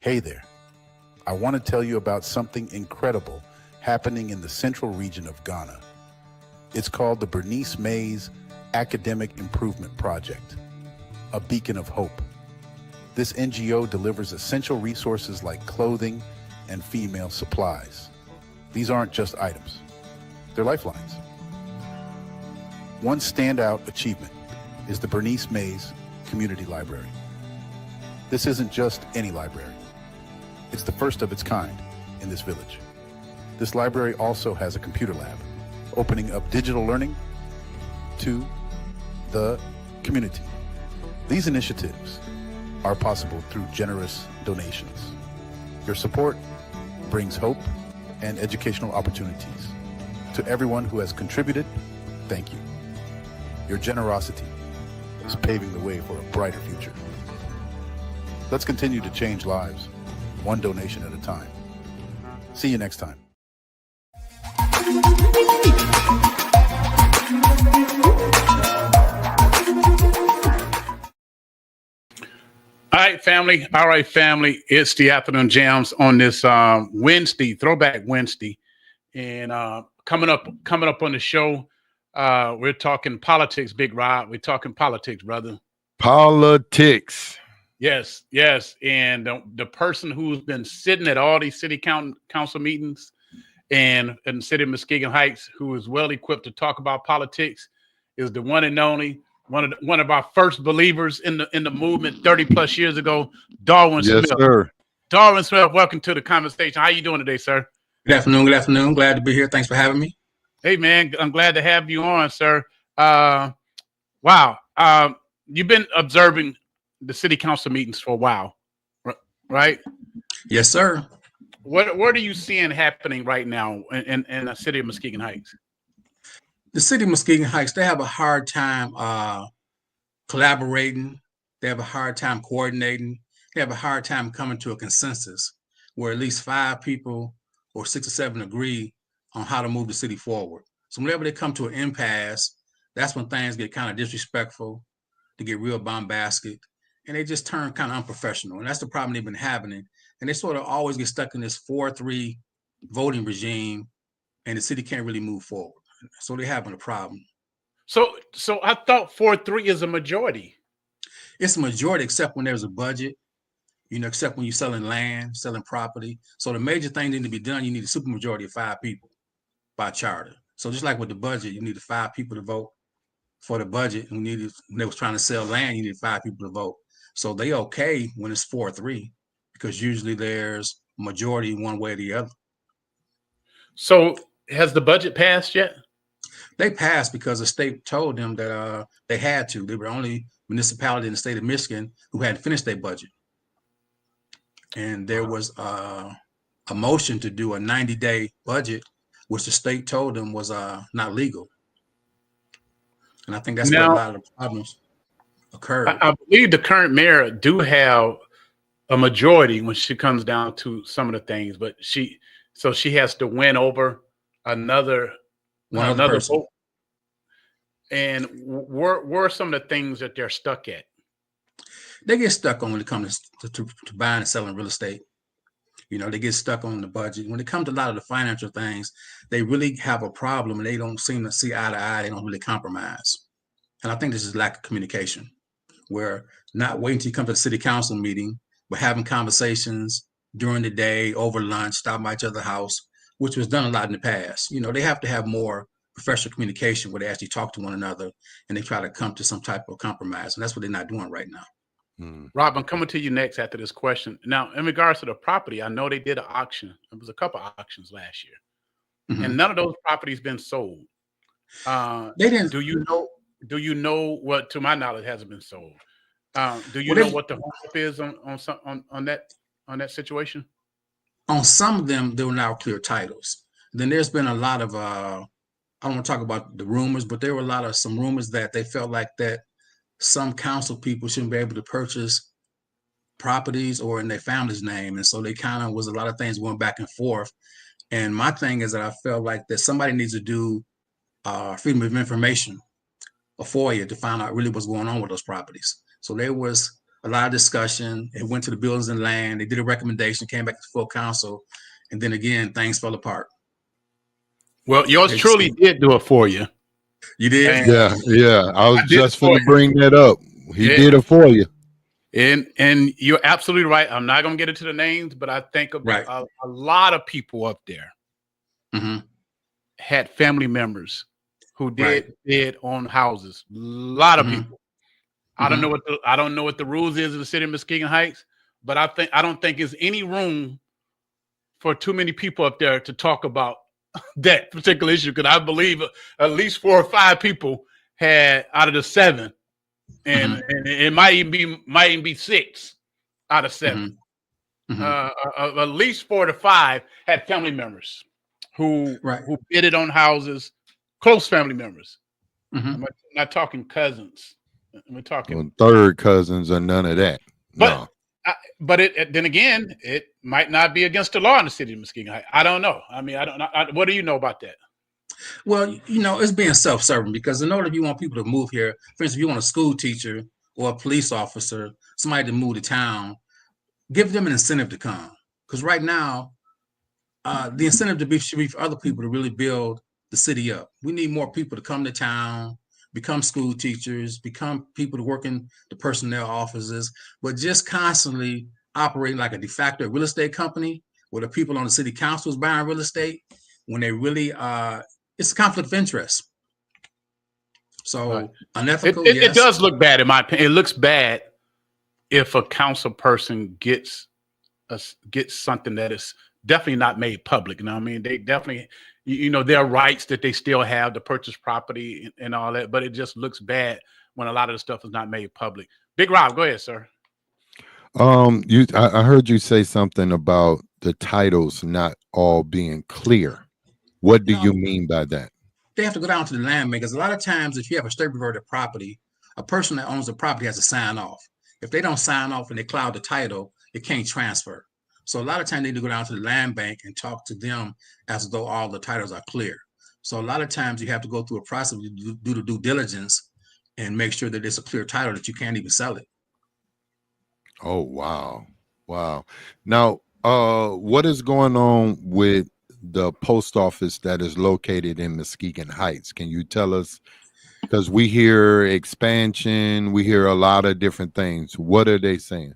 Hey there. I want to tell you about something incredible happening in the central region of Ghana. It's called the Bernice Mays Academic Improvement Project, a beacon of hope. This NGO delivers essential resources like clothing and female supplies. These aren't just items, they're lifelines. One standout achievement is the Bernice Mays Community Library. This isn't just any library. It's the first of its kind in this village. This library also has a computer lab, opening up digital learning to the community. These initiatives are possible through generous donations. Your support brings hope and educational opportunities. To everyone who has contributed, thank you. Your generosity is paving the way for a brighter future. Let's continue to change lives, one donation at a time. See you next time. All right, family. It's the Afternoon Jams on this Wednesday, Throwback Wednesday. And coming up on the show, we're talking politics, Big Rod. We're talking politics, brother. Politics. Yes. And the person who's been sitting at all these city council meetings and in the city of Muskegon Heights, who is well equipped to talk about politics, is the one and only, one of our first believers in the movement 30 plus years ago, Darwin Smith. Yes, sir. Darwin Smith, welcome to the conversation. How you doing today, sir? Good afternoon. Glad to be here. Thanks for having me. Hey, man, I'm glad to have you on, sir. Wow. You've been observing the city council meetings for a while, right? Yes, sir. What are you seeing happening right now in the city of Muskegon Heights? The city of Muskegon Heights, they have a hard time collaborating. They have a hard time coordinating. They have a hard time coming to a consensus where at least 5 people or 6 or 7 agree on how to move the city forward. So whenever they come to an impasse, that's when things get kind of disrespectful, they get real bombastic, and they just turn kind of unprofessional. And that's the problem they've been having. And they sort of always get stuck in this 4-3 voting regime, and the city can't really move forward. So they're having a problem. So I thought 4-3 is a majority. It's a majority, except when there's a budget, except when you're selling land, selling property. So the major thing that need to be done, you need a supermajority of 5 people by charter. So just like with the budget, you needed 5 people to vote for the budget. And when they was trying to sell land, you needed 5 people to vote. So they okay when it's 4-3, because usually there's a majority one way or the other. So has the budget passed yet? They passed because the state told them that they had to. They were the only municipality in the state of Michigan who hadn't finished their budget. And there was a motion to do a 90-day budget, which the state told them was not legal. And I think that's where a lot of the problems occurred. I believe the current mayor do have a majority when she comes down to some of the things, but she has to win over another vote. And where are some of the things that they're stuck at? They get stuck on when it comes to buying and selling real estate. They get stuck on the budget. When it comes to a lot of the financial things, they really have a problem, and they don't seem to see eye to eye. They don't really compromise. And I think this is lack of communication, where not waiting till you come to the city council meeting, but having conversations during the day, over lunch, stopping by each other's house, which was done a lot in the past. They have to have more professional communication where they actually talk to one another and they try to come to some type of compromise. And that's what they're not doing right now. Rob, I'm coming to you next after this question. Now, in regards to the property, I know they did an auction. It was a couple of auctions last year, and none of those properties been sold. They didn't. Do you know what? To my knowledge, hasn't been sold. Do you know what the hope is on that situation? On some of them, there were now clear titles. Then there's been a lot of I don't want to talk about the rumors, but there were some rumors that they felt like that some council people shouldn't be able to purchase properties or in their family's name. And so they kind of was a lot of things going back and forth. And my thing is that I felt like that somebody needs to do freedom of information, a FOIA, to find out really what's going on with those properties. So there was a lot of discussion. It went to the Buildings and Land. They did a recommendation, came back to full council, and then again, things fell apart. Well, yours truly did do it for you. You did? And Yeah. I was just for going to bring that up. He Yeah. did it for you. And you're absolutely right. I'm not going to get into the names, but I think a lot of people up there had family members who did bid on houses. A lot of people. I don't know what the rules is in the city of Muskegon Heights, but I don't think there's any room for too many people up there to talk about that particular issue, because I believe at least 4 or 5 people had out of the 7. And it might even be 6 out of 7. At least 4 to 5 had family members who bidded on houses, close family members. I'm not talking cousins. We're talking third cousins or none of that. But then again, it might not be against the law in the city of Muskegon Heights. I don't know. I mean, I don't know. What do you know about that? Well, it's being self-serving, because in order if you want people to move here, for instance, if you want a school teacher or a police officer, somebody to move to town, give them an incentive to come. Because right now, the incentive should be for other people to really build the city up. We need more people to come to town, become school teachers, become people to work in the personnel offices, but just constantly operating like a de facto real estate company where the people on the city council is buying real estate when they really it's a conflict of interest. So unethical. It does look bad in my opinion. It looks bad if a council person gets something that is definitely not made public. You know what I mean? They definitely, their rights that they still have to purchase property and all that, but it just looks bad when a lot of the stuff is not made public. Big Rob, go ahead, sir. I heard you say something about the titles not all being clear. What do you mean by that? They have to go down to the land bank, because a lot of times if you have a state reverted property, a person that owns the property has to sign off. If they don't sign off and they cloud the title, it can't transfer. So a lot of times they need to go down to the land bank and talk to them as though all the titles are clear. So a lot of times you have to go through a process to do the due diligence and make sure that it's a clear title that you can't even sell it. Oh, wow. Now, what is going on with the post office that is located in Muskegon Heights? Can you tell us? Because we hear expansion, we hear a lot of different things. What are they saying?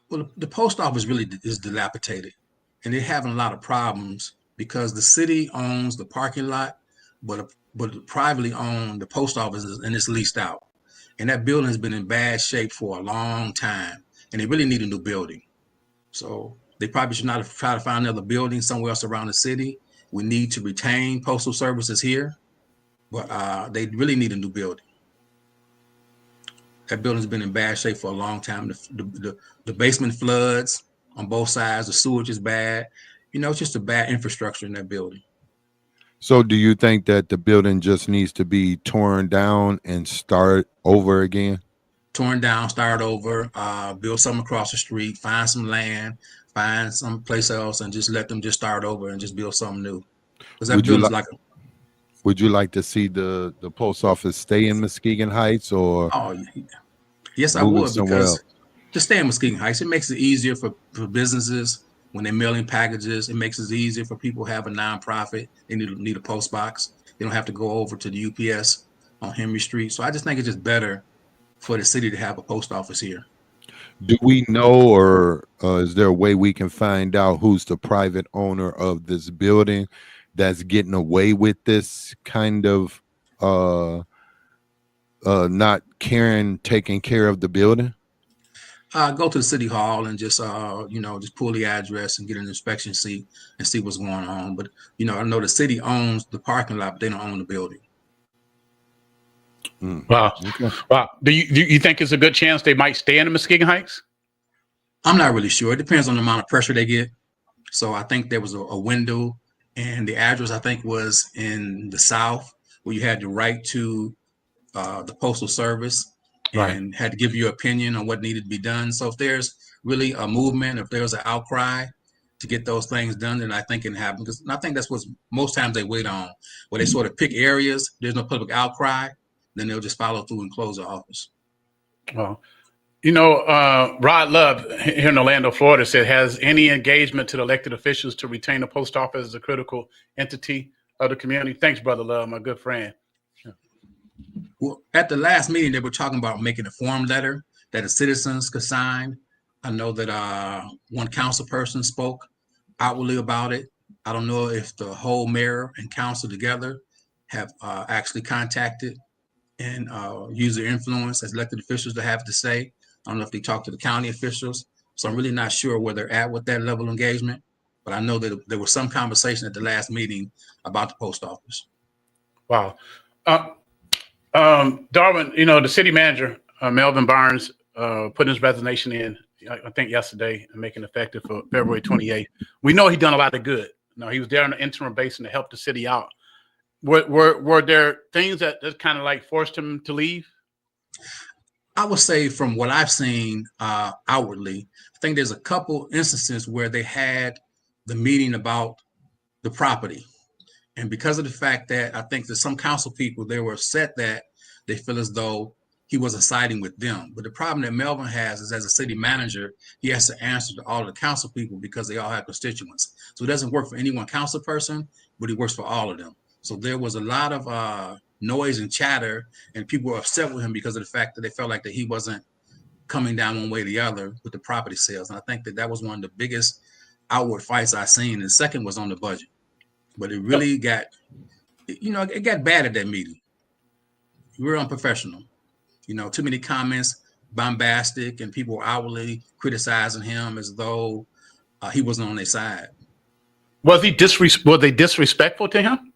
Well, the post office really is dilapidated, and they're having a lot of problems because the city owns the parking lot, but privately owned the post office, and it's leased out. And that building has been in bad shape for a long time, and they really need a new building. So they probably should not try to find another building somewhere else around the city. We need to retain postal services here, but they really need a new building. That building's been in bad shape for a long time. The basement floods on both sides. The sewage is bad. It's just a bad infrastructure in that building. So do you think that the building just needs to be torn down and start over again? Torn down, start over, build something across the street, find some land, find some place else, and just let them just start over and just build something new. Because that building's would you like to see the post office stay in Muskegon Heights, or? Oh, yes, I would, because to stay in Muskegon Heights, it makes it easier for businesses when they're mailing packages. It makes it easier for people who have a nonprofit. They need a post box. They don't have to go over to the UPS on Henry Street. So I just think it's just better for the city to have a post office here. Do we know, or is there a way we can find out who's the private owner of this building that's getting away with this kind of not taking care of the building? Go to the city hall and just just pull the address and get an inspection seat and see what's going on. But I know the city owns the parking lot, but they don't own the building. Wow. Okay. Wow. Do you think it's a good chance they might stay in the Muskegon Heights? I'm not really sure. It depends on the amount of pressure they get. So I think there was a window, and the address I think was in the south, where you had to write to the postal service and had to give your opinion on what needed to be done. So if there's really a movement, if there's an outcry to get those things done, then I think it can happen. Because I think that's what most times they wait on, where they sort of pick areas. There's no public outcry, then they'll just follow through and close the office. Well, Rod Love here in Orlando, Florida said, has any engagement to the elected officials to retain the post office as a critical entity of the community? Thanks, Brother Love, my good friend. Well, at the last meeting, they were talking about making a form letter that the citizens could sign. I know that one council person spoke outwardly about it. I don't know if the whole mayor and council together have actually contacted and use their influence as elected officials to have to say. I don't know if they talk to the county officials. So I'm really not sure where they're at with that level of engagement. But I know that there was some conversation at the last meeting about the post office. Wow. Darwin, the city manager, Melvin Barnes, put his resignation in, I think yesterday, and making effective for February 28th. We know he done a lot of good. He was there on an interim basis to help the city out. Were there things that kind of like forced him to leave? I would say from what I've seen outwardly, I think there's a couple instances where they had the meeting about the property. And because of the fact that I think that some council people, they were upset that they feel as though he wasn't siding with them. But the problem that Melvin has is as a city manager, he has to answer to all of the council people because they all have constituents. So it doesn't work for any one council person, but he works for all of them. So there was a lot of noise and chatter, and people were upset with him because of the fact that they felt like that he wasn't coming down one way or the other with the property sales. And I think that that was one of the biggest outward fights I've seen. And the second was on the budget. But it really got, it got bad at that meeting. We were unprofessional. Too many comments, bombastic, and people were outwardly criticizing him as though he wasn't on their side. Was they disrespectful to him?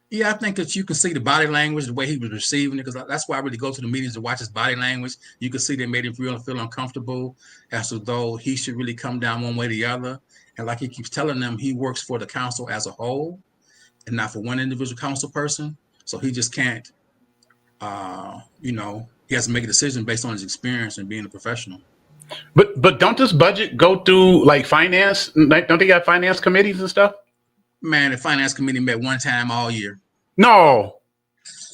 Yeah, I think that you can see the body language, the way he was receiving it, because that's why I really go to the meetings to watch his body language. You can see they made him feel uncomfortable, as though he should really come down one way or the other. And like he keeps telling them, he works for the council as a whole and not for one individual council person. So he just can't, he has to make a decision based on his experience and being a professional. But don't this budget go through like finance? Don't they got finance committees and stuff? Man, the finance committee met one time all year. No.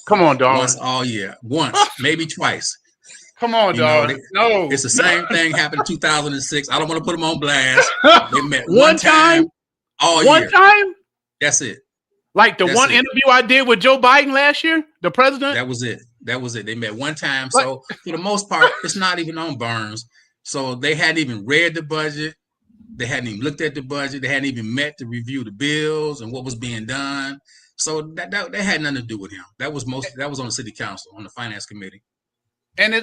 Come on, dog. Once all year. Once, maybe twice. Come on, dog. No. It's the same thing happened in 2006. I don't want to put them on blast. They met one time all year. One time? That's it. Like the one interview I did with Joe Biden last year, the president? That was it. They met one time. So for the most part, it's not even on Burns. So they hadn't even read the budget. They hadn't even looked at the budget. They hadn't even met to review the bills and what was being done. So that had nothing to do with him. That was on the city council, on the finance committee. And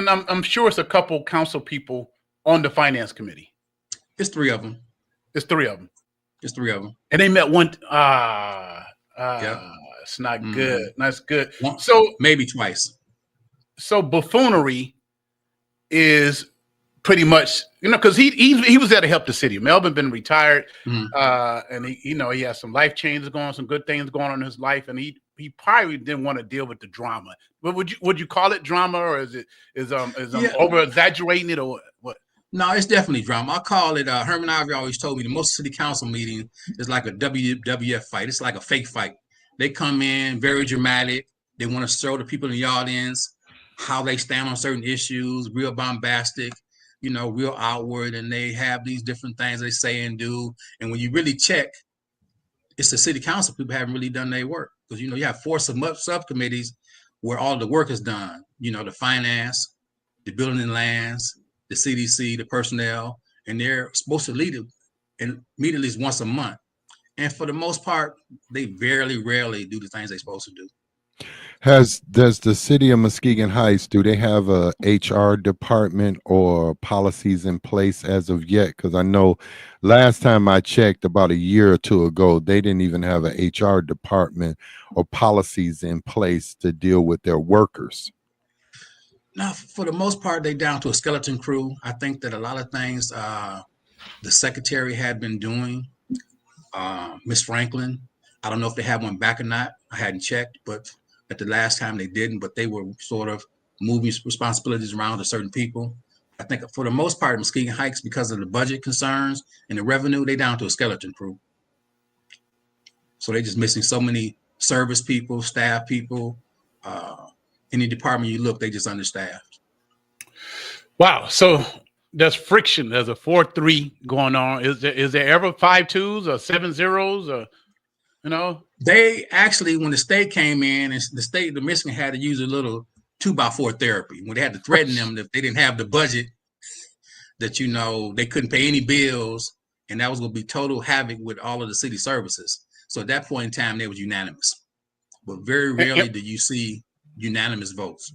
I'm sure it's a couple council people on the finance committee. It's three of them. And they met one. Yeah. It's not good. That's good. So maybe twice. So buffoonery is pretty much, because he was there to help the city. Melvin been retired, and he has some life changes going on, some good things going on in his life, and he probably didn't want to deal with the drama. But would you call it drama, or is over exaggerating it, or what? No, it's definitely drama. I call it. Herman Ivey always told me the most city council meeting is like a WWF fight. It's like a fake fight. They come in very dramatic. They want to show the people in the audience how they stand on certain issues, real bombastic, real outward, and they have these different things they say and do. And when you really check, it's the city council people haven't really done their work, because you have 4 subcommittees where all the work is done. The finance, the building and lands, the CDC, the personnel, and they're supposed to meet at least once a month. And for the most part, they rarely do the things they're supposed to do. Does the city of Muskegon Heights, do they have a HR department or policies in place as of yet? Because I know last time I checked about a year or two ago, they didn't even have an HR department or policies in place to deal with their workers. Now, for the most part, they're down to a skeleton crew. I think that a lot of things the secretary had been doing, Miss Franklin, I don't know if they have one back or not. I hadn't checked, but at the last time they didn't, but they were sort of moving responsibilities around to certain people. I think for the most part, Muskegon Heights, because of the budget concerns and the revenue, they down to a skeleton crew. So they're just missing so many service people, staff people. Any department you look, they just understaffed. Wow. So there's friction. There's a 4-3 going on. Is there ever 5-2s or 7-0s or you know? They actually, when the state came in, and the Michigan had to use a little 2x4 therapy when they had to threaten them that if they didn't have the budget, that they couldn't pay any bills, and that was going to be total havoc with all of the city services. So at that point in time, they was unanimous, but very rarely do you see unanimous votes.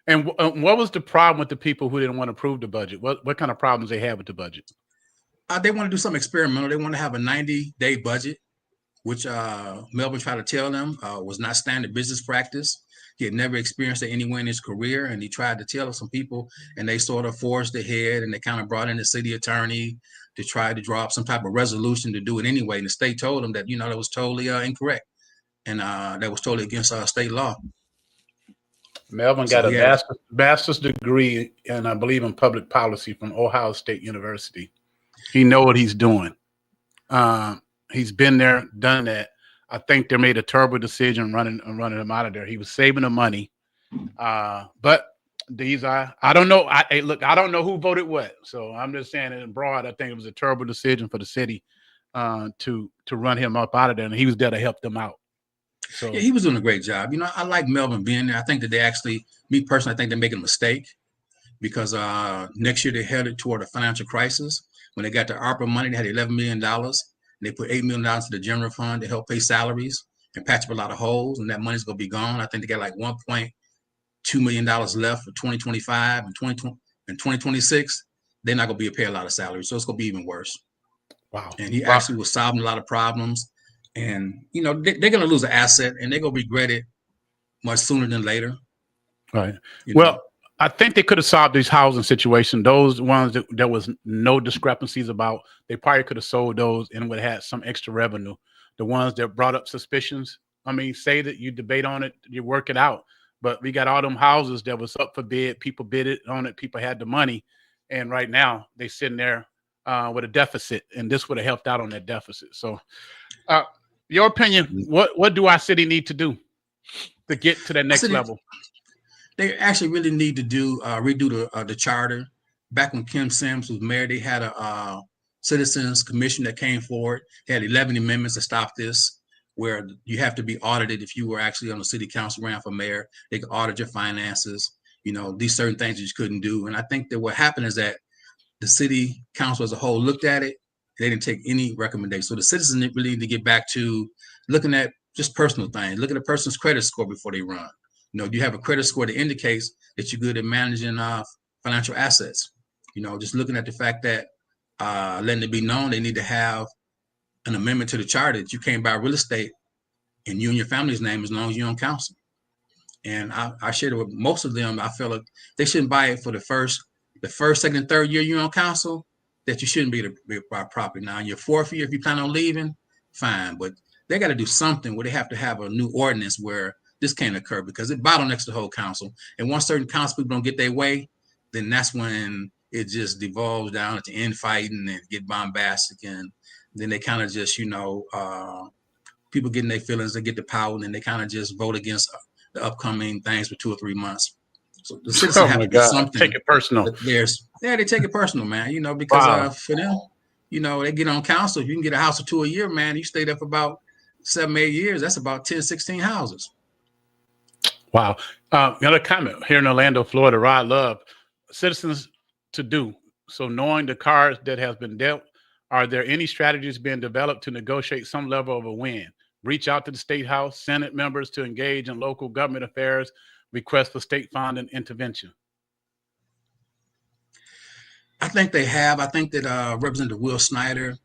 And what was the problem with the people who didn't want to approve the budget? What kind of problems they had with the budget? They want to do something experimental. They want to have a 90-day budget, which Melvin tried to tell them was not standard business practice. He had never experienced it anywhere in his career, and he tried to tell some people, and they sort of forced ahead, and they kind of brought in the city attorney to try to draw up some type of resolution to do it anyway. And the state told them that, that was totally incorrect, and that was totally against state law. Melvin got a master's degree, and I believe in public policy from Ohio State University. He know what he's doing. He's been there, done that. I think they made a terrible decision running him out of there. He was saving the money, but these I don't know. I don't know who voted what, so I'm just saying it in broad. I think it was a terrible decision for the city to run him up out of there, and he was there to help them out. So yeah, he was doing a great job. I like Melvin being there. I think that me personally, I think they're making a mistake because next year they're headed toward a financial crisis. When they got the ARPA money, they had $11 million. They put $8 million to the general fund to help pay salaries and patch up a lot of holes, and that money's going to be gone. I think they got like $1.2 million left for 2025 and 2026. They're not going to be able to pay a lot of salaries, so it's going to be even worse. Wow. And he actually was solving a lot of problems. And, they're going to lose an asset, and they're going to regret it much sooner than later. Right. Well, I think they could have solved these housing situations. Those ones that there was no discrepancies about, they probably could have sold those and would have had some extra revenue. The ones that brought up suspicions, say that you debate on it, you work it out. But we got all them houses that was up for bid. People bid it on it. People had the money. And right now they sitting there with a deficit. And this would have helped out on that deficit. So your opinion, what do our city need to do to get to that next level? They actually really need to redo the charter. Back when Kim Sims was mayor, they had a citizens commission that came forward. They had 11 amendments to stop this, where you have to be audited if you were actually on the city council ran for mayor. They could audit your finances, these certain things that you couldn't do. And I think that what happened is that the city council as a whole looked at it. They didn't take any recommendations. So the citizens really need to get back to looking at just personal things. Look at a person's credit score before they run. Do you have a credit score that indicates that you're good at managing financial assets? Just looking at the fact that letting it be known they need to have an amendment to the charter that you can't buy real estate in you and your family's name as long as you're on council. And I shared it with most of them. I feel like they shouldn't buy it for the first, second, and third year you're on council, that you shouldn't be able to buy property. Now, in your fourth year, if you plan on leaving, fine. But they got to do something where they have to have a new ordinance where this can't occur, because it bottlenecks the whole council. And once certain council people don't get their way, then that's when it just devolves down into infighting and get bombastic. And then they kind of just, people getting their feelings, they get the power, and then they kind of just vote against the upcoming things for 2 or 3 months. So the citizens have to do something. Take it personal. They take it personal, man, because for them, they get on council. If you can get a house or 2 a year, man, you stay there for about 7, 8 years. That's about 10, 16 houses. Wow. Another comment here in Orlando, Florida, Rod Love, citizens to do. So knowing the cards that has been dealt, are there any strategies being developed to negotiate some level of a win? Reach out to the state house, Senate members to engage in local government affairs, request for state funding intervention. I think they have. I think that Representative Will Snyder,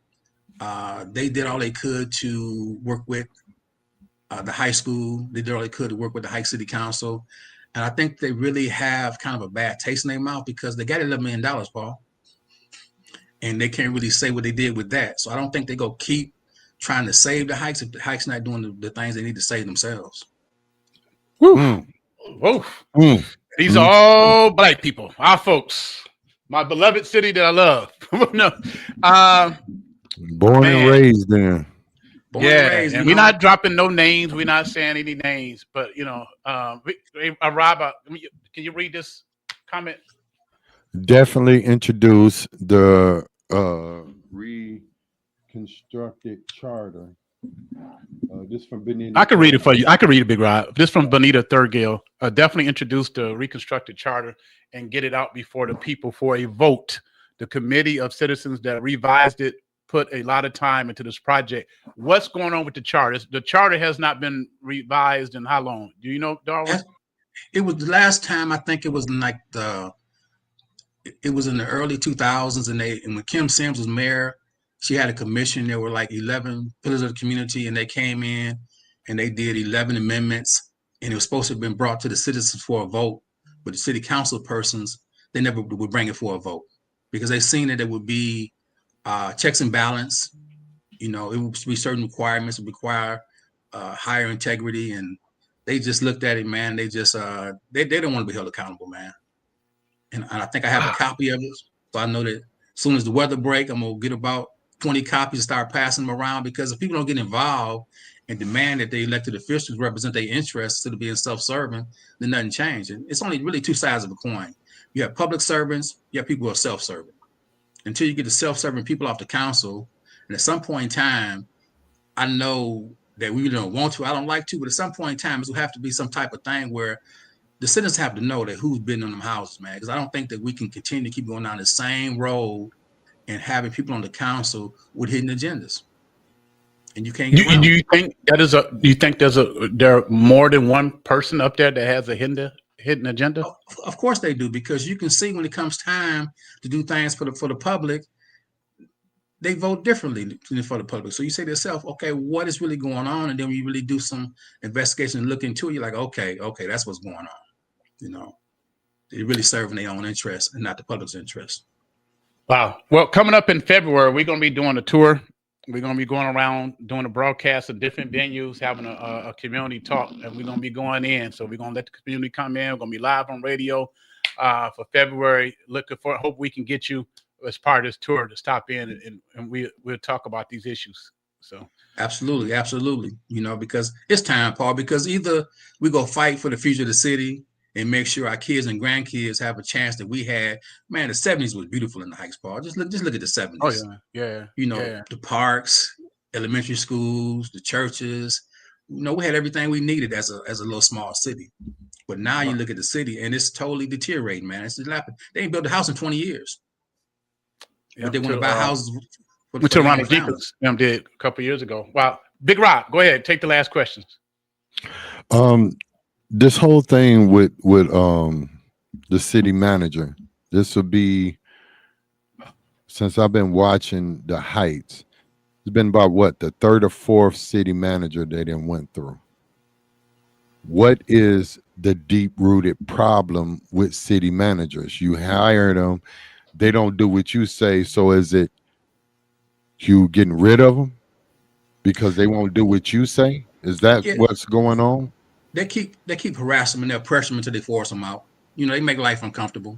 they did all they could to work with the high school. They did all they could to work with the Hike City Council. And I think they really have kind of a bad taste in their mouth because they got $11 million, Paul. And they can't really say what they did with that. So I don't think they're going to keep trying to save the Hikes if the Hikes not doing the things they need to save themselves. Woo. Whoa. These are all black people, our folks, my beloved city that I love. No, born and raised there. And we're not dropping no names. We're not saying any names, but Rob, can you read this comment? definitely introduce the reconstructed charter. This from I Benita can read it for you. Thurgood. I can read it, Big Rod. This from Bonita Thurgill. Definitely introduce the reconstructed charter and get it out before the people for a vote. The committee of citizens that revised it put a lot of time into this project. What's going on with the charter? The charter has not been revised in how long? Do you know, Darwin? It was the last time, I think it was in like it was in the early 2000s, and when Kim Sims was mayor, she had a commission. There were like 11 pillars of the community, and they came in and they did 11 amendments, and it was supposed to have been brought to the citizens for a vote, but the city council persons, they never would bring it for a vote because they seen that it would be checks and balance. You know, it would be certain requirements that require higher integrity, and they just looked at it, man. They just they don't want to be held accountable, man. And I think I have a copy of it, so I know that as soon as the weather break, I'm gonna get about 20 copies and start passing them around, because if people don't get involved and demand that the elected officials represent their interests instead of being self-serving, then nothing changes. And it's only really two sides of a coin. You have public servants, you have people who are self-serving. Until you get the self-serving people off the council, and at some point in time, I know that we don't want to, I don't like to, but at some point in time, it will have to be some type of thing where the citizens have to know that who's been in them houses, man. Because I don't think that we can continue to keep going down the same road and having people on the council with hidden agendas, and you can't get around. Do you think that is a? Do you think there are more than one person up there that has a hidden agenda? Of course they do, because you can see when it comes time to do things for the public, they vote differently for the public. So you say to yourself, okay, what is really going on? And then when you really do some investigation and look into it, you're like, okay, that's what's going on. You know, they're really serving their own interests and not the public's interest. Wow. Well, coming up in February, we're going to be doing a tour. We're going to be going around doing a broadcast in different venues, having a community talk, and we're going to be going in. So we're going to let the community come in. We're going to be live on radio for February. Hope we can get you as part of this tour to stop in and we'll talk about these issues. So absolutely. You know, because it's time, Paul, because either we go fight for the future of the city and make sure our kids and grandkids have a chance that we had. Man, the 70s was beautiful in the Heights, Paul. Just look at the 70s. Oh yeah. You know, the parks, elementary schools, the churches. You know, we had everything we needed as a little small city. But now you look at the city and it's totally deteriorating, man. It's laughing. They ain't built a house in 20 years. But they want to buy houses. Which Ronald Jenkins did a couple years ago. Wow. Big Rock, go ahead. Take the last questions. This whole thing with the city manager, this will be, since I've been watching the Heights, it's been about what, the third or fourth city manager they done went through. What is the deep-rooted problem with city managers? You hire them, they don't do what you say, so is it you getting rid of them because they won't do what you say? Is that what's going on? They keep harassing them and they'll pressure them until they force them out. You know, they make life uncomfortable.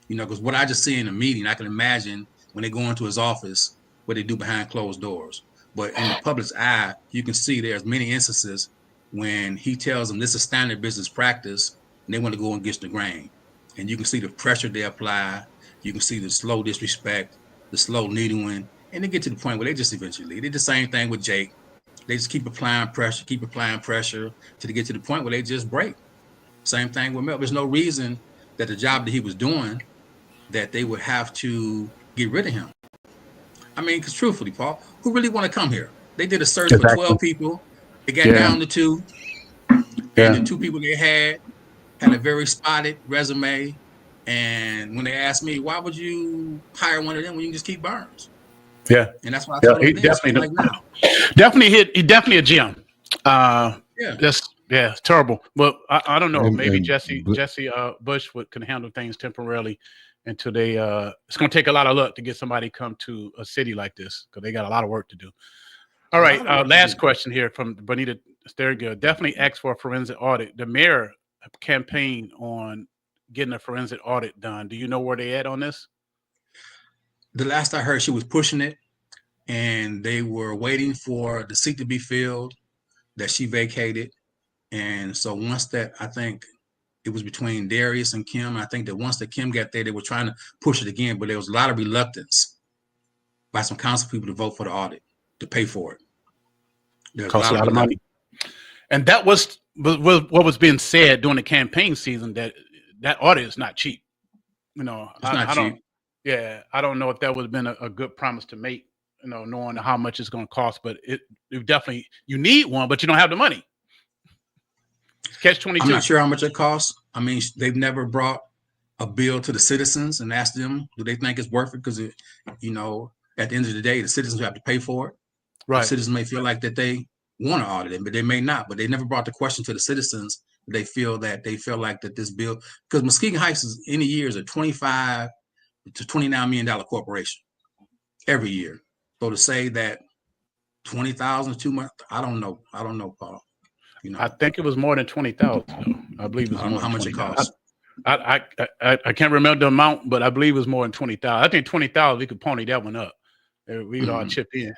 You know, because what I just see in a meeting, I can imagine when they go into his office what they do behind closed doors. But in the public's eye, you can see there's many instances when he tells them this is standard business practice and they want to go against the grain. And you can see the pressure they apply. You can see the slow disrespect, the slow needling, and they get to the point where they just eventually leave. They did the same thing with Jake. They just keep applying pressure till they get to the point where they just break. Same thing with Mel. There's no reason that the job that he was doing, that they would have to get rid of him. I mean, because truthfully, Paul, who really want to come here? They did a search for 12 people. They got down to 2. And the 2 people they had a very spotted resume. And when they asked me, why would you hire one of them when you can just keep Burns? Yeah, and that's why I told him definitely now. Definitely a gem. It's terrible. But I don't know. Maybe Jesse Bush can handle things temporarily until they. It's going to take a lot of luck to get somebody come to a city like this because they got a lot of work to do. All right, last question here from Bonita Thurgood. Definitely ask for a forensic audit. The mayor campaigned on getting a forensic audit done. Do you know where they at on this? The last I heard, she was pushing it, and they were waiting for the seat to be filled that she vacated. And so once that, I think it was between Darius and Kim. I think that once that Kim got there, they were trying to push it again, but there was a lot of reluctance by some council people to vote for the audit, to pay for it. There's Costs a lot of money. And that was what was being said during the campaign season, that audit is not cheap. You know, It's not cheap. I don't know if that would have been a good promise to make, you know, knowing how much it's going to cost, but it definitely, you need one, but you don't have the money. Catch 22. I'm not sure how much it costs. I mean, they've never brought a bill to the citizens and asked them, do they think it's worth it? Because, you know, at the end of the day, the citizens have to pay for it. Right. The citizens may feel like that they want to audit it, but they may not. But they never brought the question to the citizens. They feel like that this bill, because Muskegon Heights is any year is a $25 to $29 million corporation every year. So to say that 20,000 is too much, I don't know, Paul. You know, I think it was more than 20,000. I believe it was. I don't know how much it costs. I can't remember the amount, but I believe it was more than 20,000. I think 20,000 we could pony that one up. We could all chip in.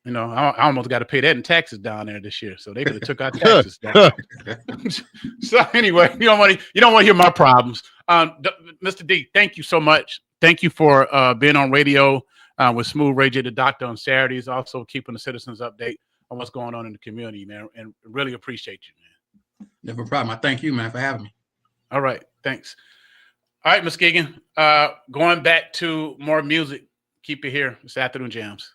You know, I almost got to pay that in taxes down there this year, so they could have took our taxes down. So anyway, you don't want to hear my problems. Mr. D, thank you so much. Thank you for being on radio with Smooth Ray J, the Doctor, on Saturdays. Also keeping the citizens update on what's going on in the community, man, and really appreciate you, man. Never a problem. I thank you, man, for having me. All right, thanks. All right, Muskegon, going back to more music. Keep it here. It's Afternoon Jams.